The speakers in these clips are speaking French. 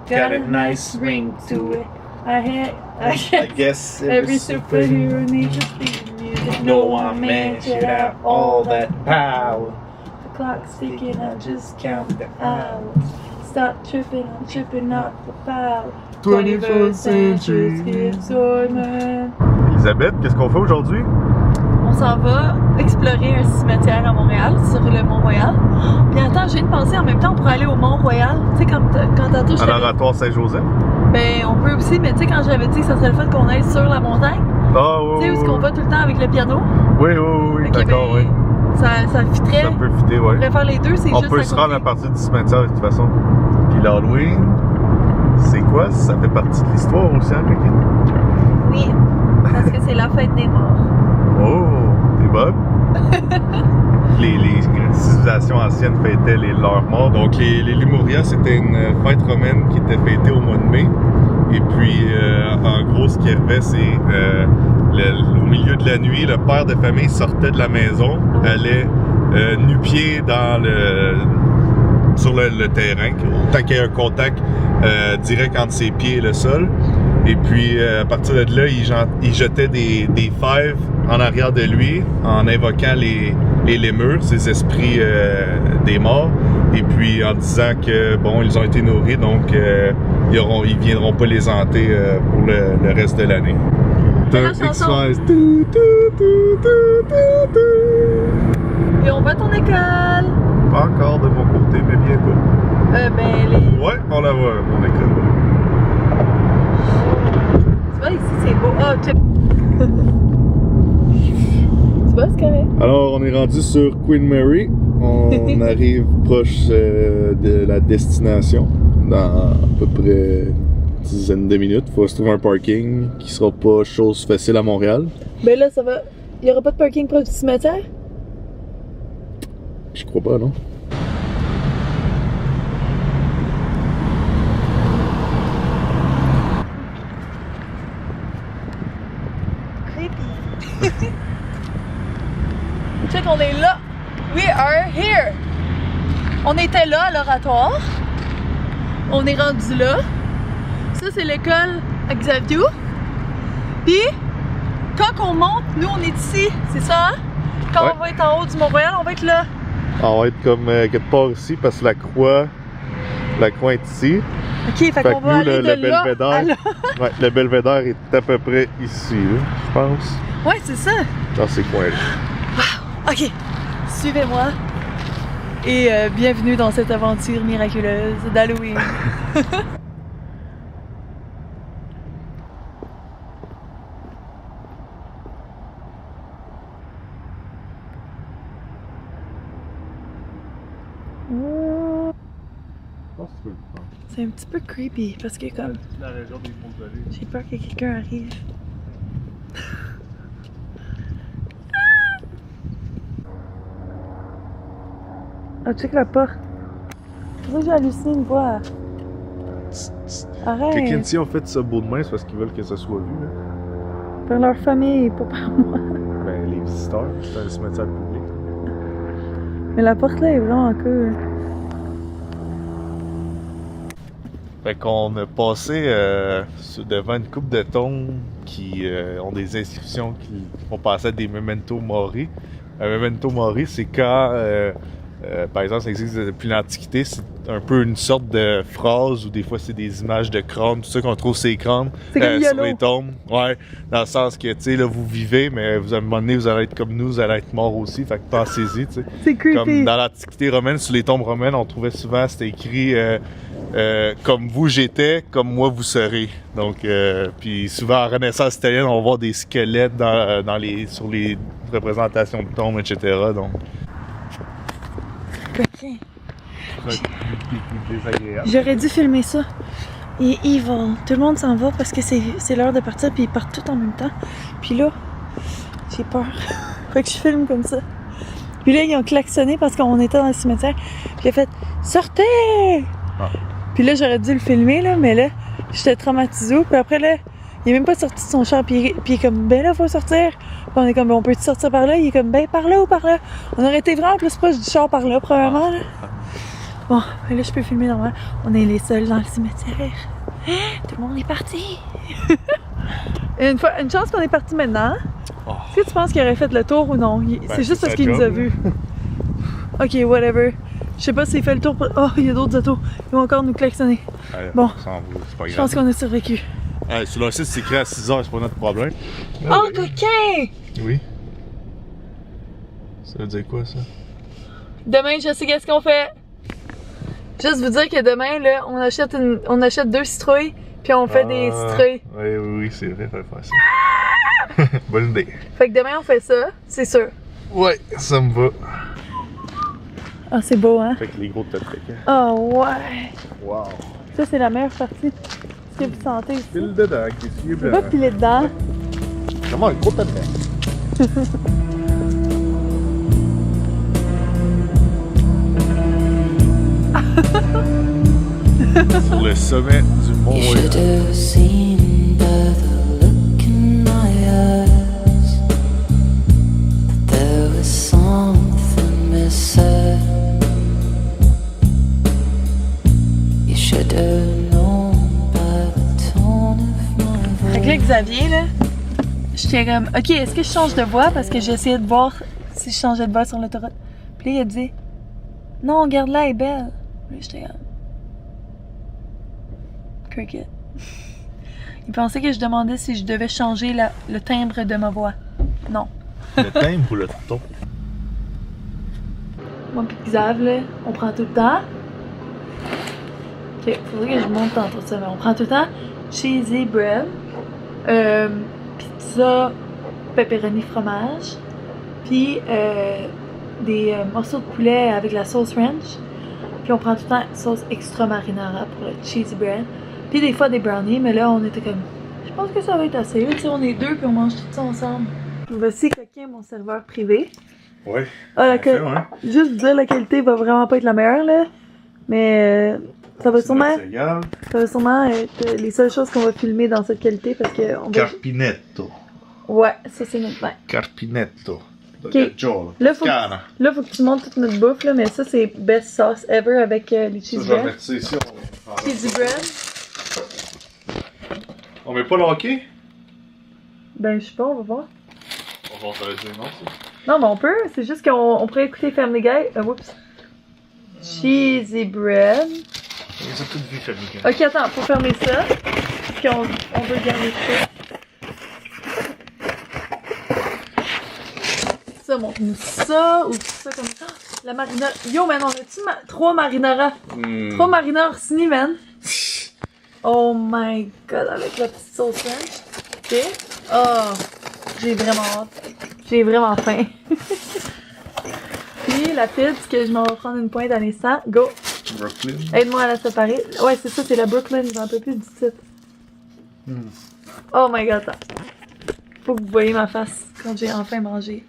got a nice ring to it. I guess every superhero needs a theme music. No one man should have all that power. The clock's ticking, I just count the hours. Stop tripping, I'm tripping off the power. 21st century. Man. Elisabeth, qu'est-ce qu'on fait aujourd'hui? On s'en va explorer un cimetière à Montréal, sur le Mont-Royal. Puis attends, j'ai une pensée en même temps, on pourrait aller au Mont-Royal. Tu sais, quand tantôt je À t'avais... l'oratoire Saint-Joseph? Ben, on peut aussi, mais tu sais, quand j'avais dit que ça serait le fun qu'on aille sur la montagne, Ah oui, tu sais, où est-ce qu'on va tout le temps avec le piano? Oui, ok, ben, d'accord, oui. Ça fitterait. Ça peut fitter, On oui. pourrait faire les deux, c'est On juste peut à se côté. rendre à partir du cimetière de toute façon. Puis l'Halloween, c'est quoi? Ça fait partie de l'histoire aussi, hein, Coquine? Oui, parce que c'est la fête des morts. Oh, t'es bonne? les civilisations anciennes fêtaient leurs morts. Donc les Lémuriens, c'était une fête romaine qui était fêtée au mois de mai. Et puis, en gros, ce qui arrivait, c'est au milieu de la nuit, le père de famille sortait de la maison, allait nu-pied sur le terrain, tant qu'il y ait un contact direct entre ses pieds et le sol. Et puis, à partir de là, il jetait des fèves en arrière de lui en invoquant les lémures, ces esprits des morts. Et puis, en disant que, bon, ils ont été nourris, donc ils viendront pas les hanter pour le reste de l'année. Et on va à ton école! Pas encore de mon côté, mais bientôt. Ouais, on la voit, mon école. Tu vois, ici, c'est beau. Oh, check! Tu vois, c'est correct? Alors, on est rendu sur Queen Mary. On arrive proche de la destination dans à peu près une dizaine de minutes. Il faut se trouver un parking qui sera pas chose facile à Montréal. Ben là, ça va. Il n'y aura pas de parking proche du cimetière? Je crois pas, non? Creepy. Check, on est là. We are here. On était là à l'oratoire. On est rendu là. Ça, c'est l'école Xavier. Puis, quand on monte, nous, on est ici. C'est ça, hein? Quand Ouais. on va être en haut du Mont-Royal, on va être là. On va être comme quelque part ici parce que la croix est ici. Ok, fait qu'on va aller de là à là. Ouais, le belvédère est à peu près ici, là, je pense. Ouais, c'est ça. Dans ces coins-là. Ok, suivez-moi. Et bienvenue dans cette aventure miraculeuse d'Halloween. C'est un petit peu creepy parce que comme j'ai peur que quelqu'un arrive. Ah, check la porte. C'est ça que j'ai halluciné une fois. Arrête. Quelqu'un ici ont fait ce beau de main, c'est parce qu'ils veulent que ça soit vu. Là. Par leur famille, pas par moi. Ben, les visiteurs, c'est un cimetière public. Mais la porte là est vraiment cool. Fait qu'on a passé devant une coupe de tombes qui ont des inscriptions qui font passer à des memento mori. Un memento mori, c'est quand, par exemple, ça existe depuis l'Antiquité, c'est un peu une sorte de phrase ou des fois c'est des images de crânes, tout ça qu'on trouve sur les crânes, sur les tombes. Ouais, dans le sens que, tu sais, là, vous vivez, mais à un moment donné, vous allez être comme nous, vous allez être morts aussi, fait que pensez-y, tu sais. C'est creepy. Comme dans l'Antiquité romaine, sur les tombes romaines, on trouvait souvent, c'était écrit comme vous j'étais, comme moi vous serez. Donc, puis souvent en Renaissance italienne, on va voir des squelettes sur les représentations de tombes, etc. Donc, Ok. J'aurais dû filmer ça. Il est evil. Tout le monde s'en va parce que c'est l'heure de partir, puis ils partent tout en même temps. Puis là, j'ai peur. Fait que je filme comme ça. Puis là, ils ont klaxonné parce qu'on était dans le cimetière. Puis il a fait « Sortez! Ah. » Puis là, j'aurais dû le filmer, là, mais là, j'étais traumatisée. Puis après, là, il est même pas sorti de son char. Puis il est comme « Ben là, faut sortir! » Puis on est comme « On peut-tu sortir par là? » Il est comme « Ben, par là ou par là? » On aurait été vraiment plus proche du char par là, probablement. Là. Bon, là, je peux filmer normalement. On est les seuls dans le cimetière. Tout le monde est parti. Une chance qu'on est parti maintenant. Oh. Est-ce que tu penses qu'il aurait fait le tour ou non? C'est juste parce qu'il nous a vus. Ok, whatever. Je sais pas s'il fait le tour. Oh, il y a d'autres autos. Ils vont encore nous klaxonner. Allez, bon, c'est pas grave. Je pense qu'on a survécu. Hey, sur le site, c'est écrit à 6h, c'est pas notre problème. Oh, coquin! Oui. Ça veut dire quoi, ça? Demain, je sais qu'est-ce qu'on fait. Juste vous dire que demain, là, on achète 2 citrouilles, puis on fait des citrouilles. Oui, c'est vrai, faut faire ça. Bonne idée. Fait que demain, on fait ça, c'est sûr. Ouais, ça me va. Ah, c'est beau, hein? Fait que les gros têtes de Oh, ouais! Wow. Ça, c'est la meilleure partie. Ce que vous sentez ici. Pile dedans, avec les yeux On blancs. va piler dedans. Vraiment un gros tête de Sur le sommet du Mont You should Royal. have seen by the look in my eyes that there was something missing. You should have known by the tone of my Fait que là, voice. Xavier, là, j'étais comme, ok, est-ce que je change de voie? Parce que j'ai essayé de voir si je changeais de voie sur l'autoroute. Puis là, il a dit, non, regarde-la, elle est belle. Puis là, j'étais comme, cricket. Il pensait que je demandais si je devais changer le timbre de ma voix. Non. Le timbre ou le ton? Moi pis Xav, là, on prend tout le temps. Ok, faudrait que je monte tantôt ça, mais on prend tout le temps cheesy bread, pizza, pepperoni fromage, puis des morceaux de poulet avec la sauce ranch. Puis on prend tout le temps sauce extra marinara pour le cheesy bread. Puis des fois des brownies, mais là on était comme, je pense que ça va être assez. Tu sais, on est 2 puis on mange tout ça ensemble. Voici Coquin, mon serveur privé. Ouais. Ah, Parfait, ouais. juste vous dire, la qualité va vraiment pas être la meilleure, là. Mais ça va sûrement être les seules choses qu'on va filmer dans cette qualité parce que on va... Carpinetto. Ouais, ça c'est notre bain. Carpinetto. Ok. Là, Faut que tu montes toute notre bouffe, là, mais ça c'est best sauce ever avec les ça, cheese je vais bread. mettre ça ici. Cheesy bread. On met pas le hockey? Ben, je sais pas, on va voir. On va te le dire non, ça. Non, mais on peut, c'est juste qu'on pourrait écouter Family Guy. Oups. Cheesy bread. On les a toutes vues, Family Guy. Ok, attends, faut fermer ça. Puis on veut garder ça. Ça, montre-nous ça, ou ça comme ça. La marinara. Yo, man, on a-tu 3 marinara? 3 marinara Orsini, man. Oh my god, avec la petite sauce ranch. Ok. Oh, j'ai vraiment hâte. J'ai vraiment faim. Puis la pizza, que je m'en vais prendre une pointe à l'instant. Go! Brooklyn. Aide-moi à la séparer. Ouais, c'est ça, c'est la Brooklyn, j'en peux plus du titre. Oh my god, attends. Faut que vous voyez ma face quand j'ai enfin mangé.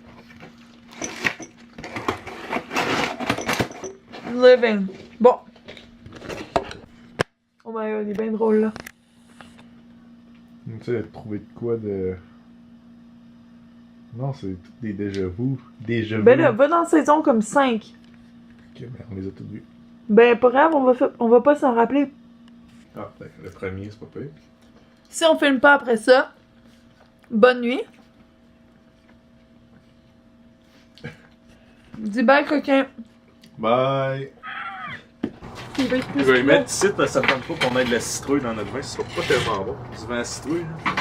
Living. Bon. Oh my god, il est bien drôle là. Tu sais, trouver de quoi de. Non, c'est tout des déjà-vu. Déjà-vu. Ben là, va dans saison comme 5. Ok, mais on les a tous vus. Ben pas grave, on va pas s'en rappeler. Ah, ben, le premier, c'est pas pire. Si on filme pas après ça, bonne nuit. Dis bye, Coquin. Bye! Il va être plus Je vais les slow. mettre ici parce que ça ne tente pas qu'on ait de la citrouille dans notre vin. Ce sera pas tellement bon. Du vin à citrouille. Là.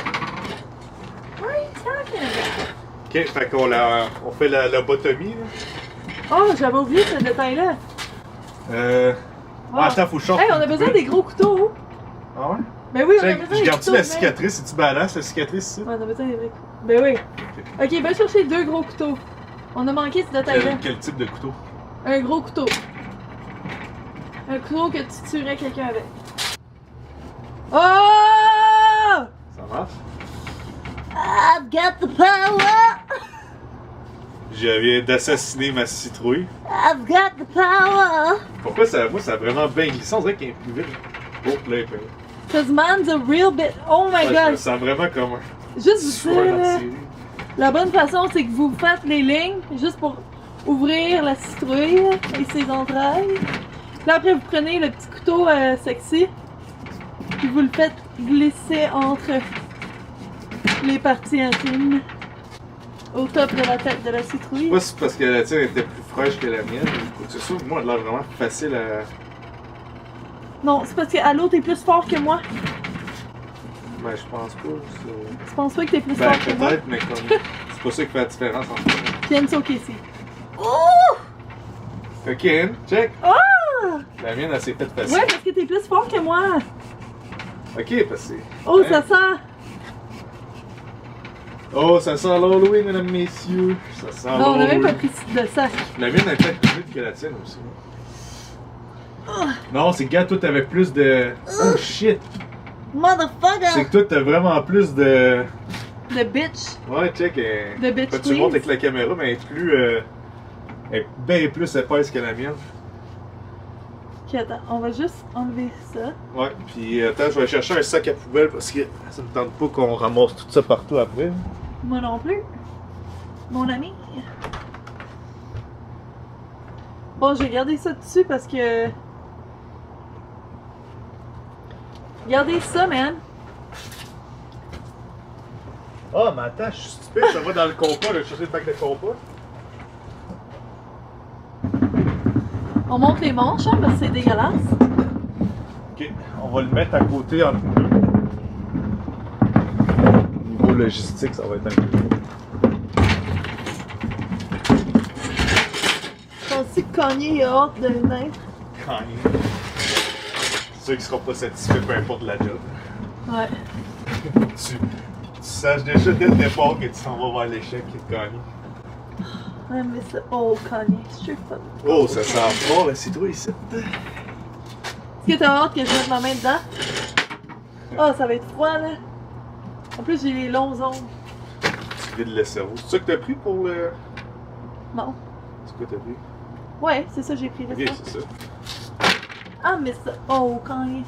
Ok, fait qu'on on fait la lobotomie. Là. Oh, j'avais oublié ce détail-là. Ah, attends, faut que je sorte. Hey, on a besoin des gros couteaux. Ah ouais? Ben oui, on a Check, besoin je des garde-tu couteaux. la mais- cicatrice? C'est-tu badass la cicatrice ici? Ouais, on a besoin des vrais couteaux. Ben oui. Ok, va chercher 2 gros couteaux. On a manqué ce détail-là. Quel type de couteau? Un gros couteau. Un couteau que tu tuerais quelqu'un avec. Oh! Ça marche? I've got the power! Je viens d'assassiner ma citrouille. I've got the power! Pourquoi ça, moi, ça a vraiment bien glissé? On dirait qu'il est plus vite. Oh, là, il peut. Cause man's a real bit. Oh my Je me god! sens vraiment comme un Juste vous tueur dire, dans la là, série. la bonne façon, c'est que vous faites les lignes juste pour ouvrir la citrouille et ses entrailles. Là après vous prenez le petit couteau sexy, puis vous le faites glisser entre les parties intimes au top de la tête de la citrouille. Je sais pas si c'est parce que la tienne était plus fraîche que la mienne ou quoi que ce soit. Moi, elle a l'air vraiment facile à. Non, c'est parce que à l'autre t'es plus fort que moi. Ben, je pense pas. Tu penses pas que t'es plus Ben, fort que moi? peut-être, mais comme. C'est pas ça qui fait la différence entre nous. Puis Enzo Casey. Oh! Ok, hein? Check! Ah! La mienne, elle s'est faite facile. Ouais, parce que t'es plus fort que moi. Ok, parce que c'est. Oh, hein? ça sent. Oh, ça sent l'Halloween, mesdames, messieurs. Ça sent Non, on a même l'Halloween. pas pris de sac. La mienne est peut-être plus vite que la tienne aussi. Non, c'est que, gars, toi, t'avais plus de. Oh shit! C'est Motherfucker! que toi, t'as vraiment plus de. The bitch. Ouais, check. De bitch Quand tu montes avec please. la caméra, mais elle est plus. Elle est bien plus épaisse que la mienne. Ok, attends, on va juste enlever ça. Ouais, puis attends, je vais chercher un sac à poubelle parce que ça me tente pas qu'on ramasse tout ça partout après. Moi non plus. Mon ami. Bon, j'ai gardé ça dessus parce que. Regardez ça, man. Ah, mais attends, je suis stupide, ça va dans le compas, je vais chercher le bac de compas. On monte les manches, hein, parce que c'est dégueulasse. Ok, on va le mettre à côté entre nous deux. Niveau logistique, ça va être un peu. Je pense que Kanye a hâte de naître. Kanye. C'est sûr qu'il sera pas satisfait peu importe la job. Ouais. Tu saches déjà dès le départ que tu s'en vas vers l'échec qui te gagne. Ouais, mais ça. Oh, Kanye, c'est sûr que pas. Oh, ça sent fort la citrouille ici. Est-ce que t'as hâte que je mette ma main dedans? Oh, ça va être froid, là. En plus, j'ai les longs ongles. Tu vides le cerveau. C'est ça que t'as pris pour le. Non. C'est quoi t'as pris? Ouais, c'est ça, j'ai pris le Ok, sac. c'est ça. Ah, mais ça. Oh, Kanye.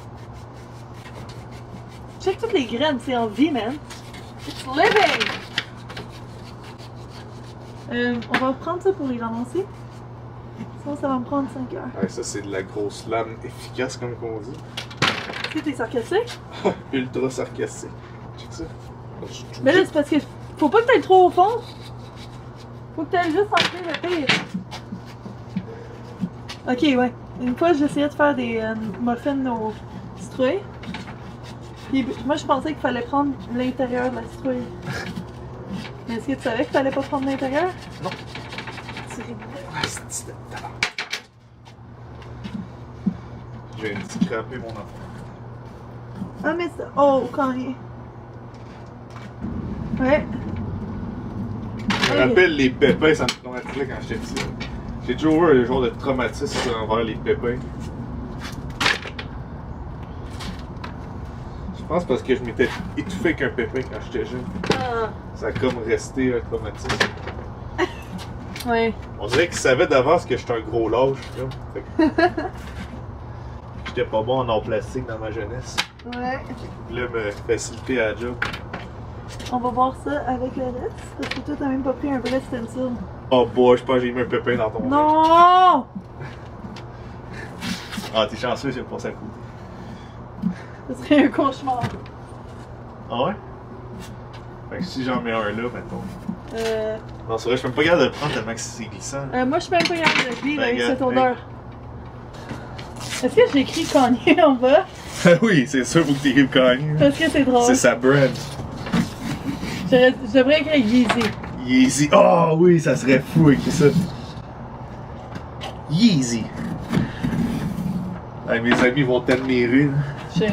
Check toutes les graines, c'est en vie, man. It's living! On va prendre ça pour les ramasser. Sinon, ça va me prendre 5 heures. Ouais, ça, c'est de la grosse lame efficace, comme qu'on dit. Est-ce que t'es sarcastique? Ultra sarcastique. Check ça. Mais là, c'est parce que faut pas que t'ailles trop au fond. Faut que t'ailles juste enlever le pire. Ok, ouais. Une fois, j'essayais de faire des muffins aux citrouilles. Puis moi, je pensais qu'il fallait prendre l'intérieur de la citrouille. Mais est-ce que tu savais qu'il fallait pas prendre l'intérieur? Non. C'est rigolo. Ah, c'est de talent. Je viens de scraper mon enfant. Ah, mais ça. Oh, Kanye. Ouais. Je me rappelle les pépins, ça me traumatisait quand j'étais petit. J'ai toujours eu un genre de traumatisme envers les pépins. Je pense parce que je m'étais étouffé avec un pépin quand j'étais jeune. Ah. Ça a comme resté un traumatisme. Ouais. On dirait qu'ils savaient d'avance que j'étais un gros lâche. Comme. Fait que j'étais pas bon en art plastique dans ma jeunesse. Ouais. Ils voulaient me faciliter à la job. On va voir ça avec le reste. Parce que toi, t'as même pas pris un vrai stencil. Oh boy, je pense que j'ai mis un pépin dans ton. Non! Ah, t'es chanceux, j'ai passé à côté. Ce serait un cauchemar. Ah ouais? Fait que si j'en mets un là, mettons. Euh, Non, c'est vrai, je peux même pas garder de le prendre tellement que c'est glissant. moi, je suis même pas capable de vivre Ben, avec regarde, cette odeur. Est-ce que j'ai écrit Kanye en bas? Oui, c'est sûr, faut que t'écrives Kanye. Parce que c'est drôle. C'est sa brand. Je devrais écrire Yeezy. Yeezy. Oh oui, ça serait fou écrire ça. Yeezy. Hey, mes amis vont t'admirer là,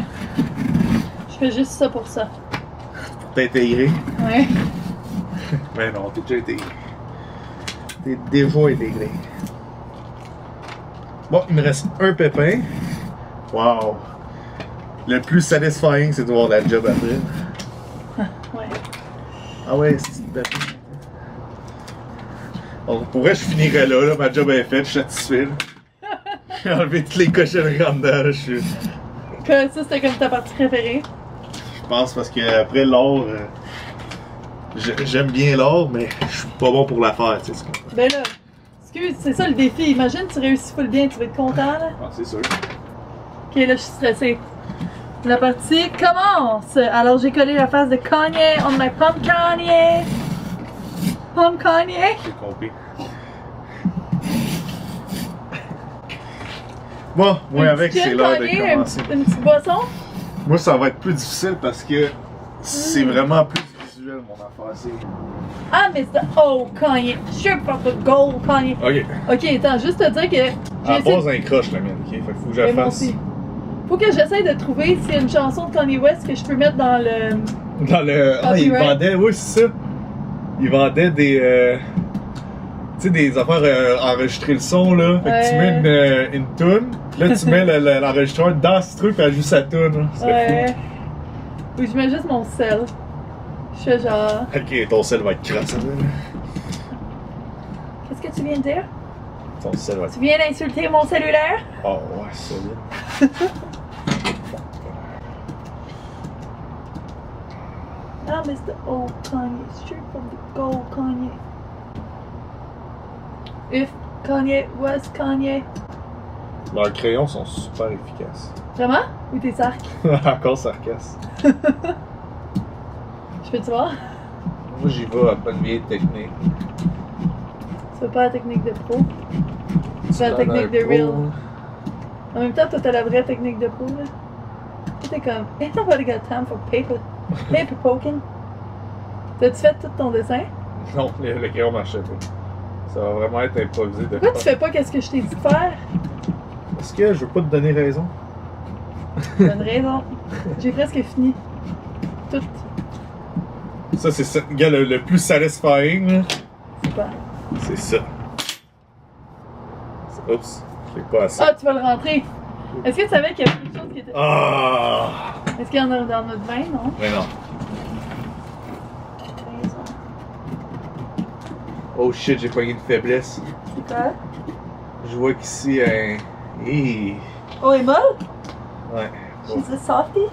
Je fais juste ça pour ça. pour t'intégrer. Ouais. Mais non, t'es déjà intégré. T'es déjà intégré. Bon, il me reste un pépin. Wow. Le plus satisfying, c'est de voir la job après. Ouais. Ah ouais, c'est une pépin. Bon, pour vrai, je finirais là, ma job est faite, je suis satisfait. Là. J'ai enlevé toutes les cochonneries en dedans, là, je suis... Que ça, c'était comme ta partie préférée. Je pense parce que après l'or, j'aime bien l'or, mais je suis pas bon pour la faire, tu sais. Ben là, Excuse, c'est ça le défi. Imagine, tu réussis full bien, tu vas être content, là. Ah, c'est sûr. Ok, là, je suis stressée. La partie commence! Alors, j'ai collé la face de Kanye on my pump Kanye. Pump Kanye. J'ai compris. Bon, moi Une avec, petite c'est l'heure de Kanye, commencer. Une petite boisson? Moi, ça va être plus difficile parce que c'est vraiment plus visuel, mon affaire. C'est... Ah, Mr. Oh, Kanye. Strip for the gold, Kanye. Ok. Ok, attends, juste te dire que À j'ai la essayé base, un croche, la mienne, ok? Fait qu'il faut que je de... la moi fasse. aussi. Faut que j'essaye de trouver s'il y a une chanson de Kanye West que je peux mettre dans le... Dans le. Ah, il Copyright. vendait, oui, c'est ça. Il vendait des. Tu sais, des affaires enregistrer le son, là. Fait que tu mets une toune, là, tu mets l'enregistreur dans ce truc, puis elle joue sa toune, là. C'est Ouais. Oui, je mets juste mon sel. Je fais genre... fou. Ok, ton sel va être crasse, là. Qu'est-ce que tu viens de dire? Ton sel va être. Tu viens d'insulter mon cellulaire? Oh, ouais, solide. Ah, Mr. Oh, Kanye. Strip from the gold, Kanye. If Kanye was Kanye. Leurs crayons sont super efficaces. Vraiment? Ou t'es sarc? Encore sarcasme. Je peux te voir? Moi, j'y vais à bonne vieille technique. Tu fais pas la technique de pro. Tu fais la technique de real. En même temps, toi, t'as la vraie technique de pro, là. Toi, t'es comme, ain't nobody got time for paper poking. T'as-tu fait tout ton dessin? Non, le crayon marchait pas. Ça va vraiment être improvisé de Pourquoi tu fais pas qu'est-ce que je t'ai dit de faire? Parce que je veux pas te donner raison. Bonne raison. J'ai presque fini. Tout. Ça, c'est ça. Regarde, le plus satisfying, là. C'est quoi? C'est ça. Oups, je l'ai pas assez. Ah, tu vas le rentrer. Est-ce que tu savais qu'il y avait quelque chose qui était... Ah! Est-ce qu'il y en a dans notre vin, non? Mais non. Oh shit, j'ai pogné une faiblesse. C'est quoi? Je vois qu'ici, un. Hi. Oh, elle est molle? Ouais. She's a softie?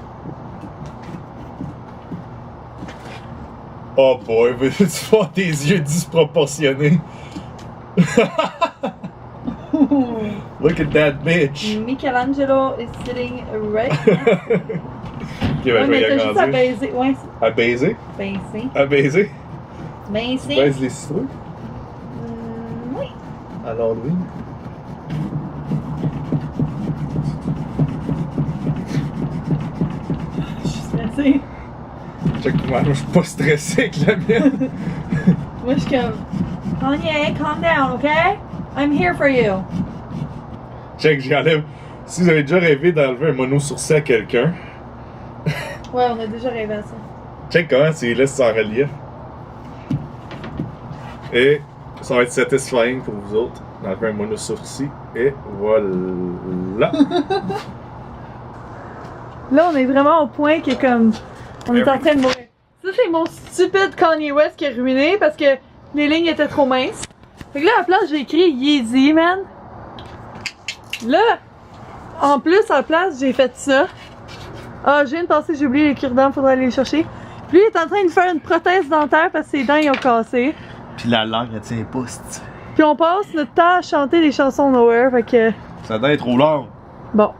Oh boy, veux-tu voir tes yeux disproportionnés? Look at that bitch! Michelangelo is sitting right next. Ok, ben, Ouais, je vais mais y t'as juste à agrandir. baiser. Ouais, À baiser? baiser. À baiser? Baiser. Baise les citrouilles? Oui. Alors, oui. Je suis stressée. Check moi, je suis pas stressé avec la mienne. Moi, je suis comme, Kanye, calm down, okay? I'm here for you. Check, j'enlève. Si vous avez déjà rêvé d'enlever un mono sourcil à quelqu'un, Ouais, on a déjà rêvé à ça. check comment tu laisses en relief. Et ça va être satisfying pour vous autres d'enlever un mono sourcil. Et voilà. Là, on est vraiment au point que comme, on est en train de mourir. Ça, c'est mon stupide Kanye West qui est ruiné parce que les lignes étaient trop minces. Fait que là, à la place, j'ai écrit Yeezy, man. Là, en plus, à la place, j'ai fait ça. Ah, je viens de passer, j'ai oublié les cure-dents, faudrait aller les chercher. Puis lui, il est en train de faire une prothèse dentaire parce que ses dents, ils ont cassé. Puis la langue, elle tient pas, c'ti. Puis on passe notre temps à chanter des chansons Nowhere, fait que... Ça doit être trop long. Bon.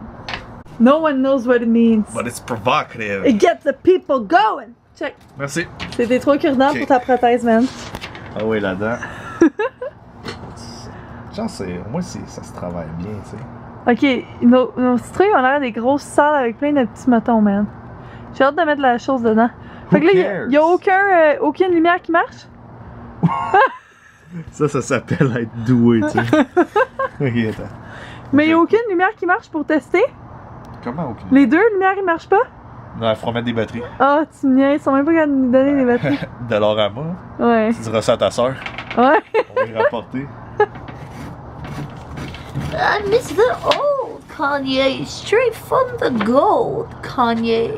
No one knows what it means. But it's provocative. It gets the people going! Check. Merci. C'est des 3 cure-dents Ok. pour ta prothèse, man. Ah oui, là-dedans. Genre, moi, ça se travaille bien, tu sais. Ok, nos citrouilles ont l'air des grosses salles avec plein de petits motons, man. J'ai hâte de mettre la chose dedans. Fait que là, cares? y a aucune lumière qui marche? Ça s'appelle être doué, tu sais. Ok, attends. Mais y a aucune lumière qui marche pour tester? Comment aucune? Les 2 lumières, ils marchent pas? Non, il faut mettre des batteries. Ah, tu me niaises, ils sont même pas capables de nous donner des batteries. De l'orama. Ouais. Tu diras ça à ta soeur. Ouais. On va y rapporter. Mr. Old Kanye, straight from the gold, Kanye.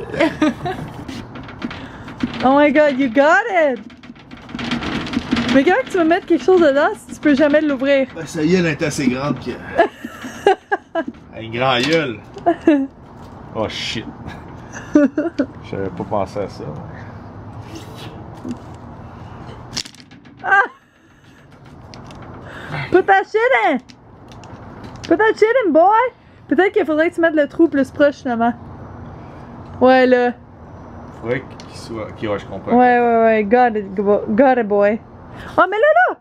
Oh my god, you got it! Mais comment tu vas mettre quelque chose dedans si tu peux jamais l'ouvrir? Ben, sa gueule est assez grande que. Une grande gueule. Oh shit. J'avais pas pensé à ça. Put that shit in! Put that shit in, boy! Peut-être qu'il faudrait que tu mettes le trou plus proche, finalement. Ouais, là. Faudrait qu'il soit. Ok, ouais, je comprends. Ouais. Got it, boy. Oh, mais là!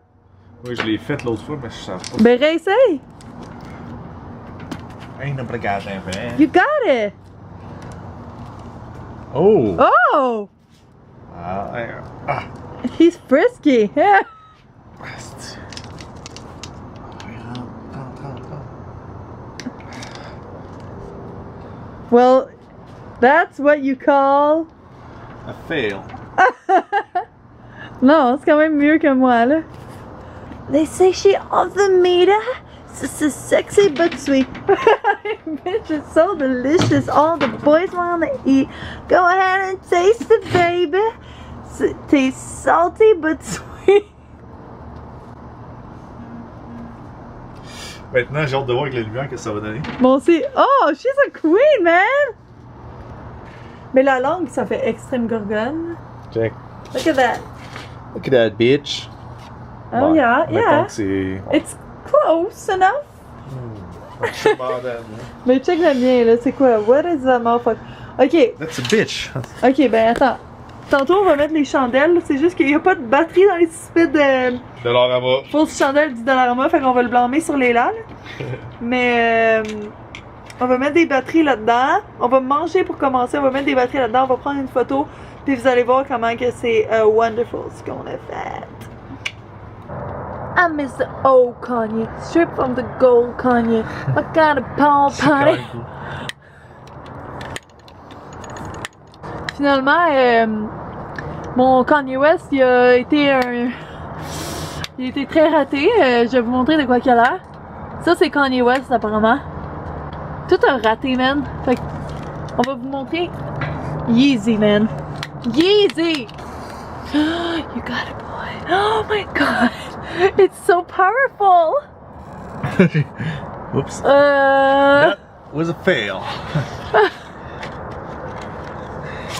Oui, je l'ai fait l'autre fois, mais je savais pas. Ben, réessaye! Ain't obrigado, hein. You got it! Oh! Oh! Ah! He's frisky! Yeah. Asti. Well, that's what you call... A fail. Non, c'est quand même mieux que moi, là. They say she of the meter. C'est sexy but sweet. Bitch, it's so delicious. All the boys want to eat. Go ahead and taste it, baby. Tastes salty but sweet. Maintenant, j'ai hâte de voir avec la lumière que ça va donner. Bon, c'est... Oh, she's a queen, man! Mais la langue, ça fait extrême gorgone. Check. Look at that. Look at that bitch. Oh, Ouais, yeah, mettons yeah. que c'est. It's close enough. Not sure about that, man. Mais check le mien, là. C'est quoi? What is that motherfucker? Ok, That's a bitch. ok, ben attends. Tantôt, on va mettre les chandelles. C'est juste qu'il n'y a pas de batterie dans les suspites de De l'orama. fausses chandelles du Dollarama. Fait qu'on va le blâmer sur les là. Mais on va mettre des batteries là-dedans. On va manger pour commencer. On va mettre des batteries là-dedans. On va prendre une photo. Puis vous allez voir comment que c'est wonderful ce qu'on a fait. I miss the old Kanye. Strip from the gold Kanye. I got a Paul party. Finalement, mon Kanye West, il a été très raté. Je vais vous montrer de quoi il a l'air. Ça, c'est Kanye West, apparemment. Tout un raté, man. Fait que, on va vous montrer Yeezy, man. Yeezy! You got it, boy. Oh my god. It's so powerful. Oops. That was a fail.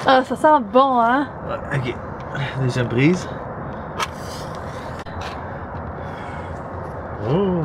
Ah, ça sent bon, hein? Ok. Deuxième prise. Oh.